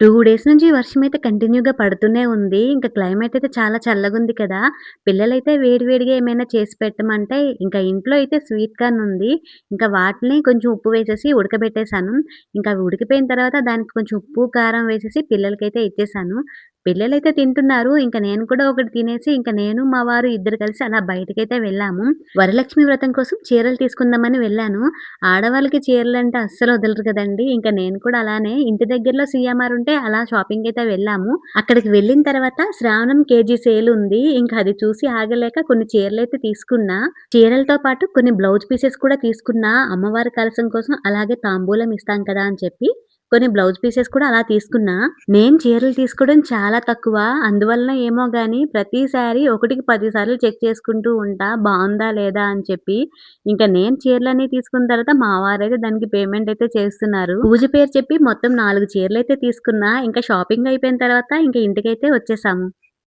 2 days నుంచి వర్షమైతే కంటిన్యూగా పడుతూనే ఉంది. ఇంకా క్లైమేట్ అయితే చాలా చల్లగుంది కదా! పిల్లలైతే వేడి వేడిగా ఏమైనా చేసి పెట్టమంటే, ఇంకా ఇంట్లో అయితే స్వీట్ కార్న్ ఉంది. ఇంకా వాటిని కొంచెం ఉప్పు వేసేసి ఉడకబెట్టేసాను. ఇంకా అవి ఉడికిపోయిన తర్వాత దానికి కొంచెం ఉప్పు, కారం వేసేసి పిల్లలకైతే ఇచ్చేసాను. పిల్లలైతే తింటున్నారు. ఇంక నేను కూడా ఒకటి తినేసి, ఇంక నేను, మా వారు ఇద్దరు కలిసి అలా బయటికైతే వెళ్ళాము. వరలక్ష్మి వ్రతం కోసం చీరలు తీసుకుందామని వెళ్ళాను. ఆడవాళ్ళకి చీరలంటే అస్సలు వదలరు కదండీ! ఇంక నేను కూడా అలానే ఇంటి దగ్గరలో సీఎంఆర్ ఉంటే అలా షాపింగ్‌కైతే వెళ్ళాము. అక్కడికి వెళ్ళిన తర్వాత శ్రావణం కేజీ సేల్ ఉంది. ఇంక అది చూసి ఆగలేక కొన్ని చీరలైతే తీసుకున్నా. చీరలతో పాటు కొన్ని బ్లౌజ్ పీసెస్ కూడా తీసుకున్నా. అమ్మవారి కలశం కోసం అలాగే తాంబూలం ఇస్తాం కదా అని చెప్పి కొన్ని బ్లౌజ్ పీసెస్ కూడా అలా తీసుకున్నా. నేను చీరలు తీసుకోవడం చాలా తక్కువ. అందువలన ఏమో గాని ప్రతిసారి ఒకటికి 10 సార్లు చెక్ చేసుకుంటూ ఉంటా. బావుందా లేదా అని చెప్పి. ఇంక నేను చీరలన్నీ తీసుకున్న తర్వాత మా వారైతే దానికి పేమెంట్ అయితే చేస్తున్నారు. పూజ పేరు చెప్పి మొత్తం 4 చీరలైతే తీసుకున్నా. ఇంకా షాపింగ్ అయిపోయిన తర్వాత ఇంక ఇంటికైతే వచ్చేసాము.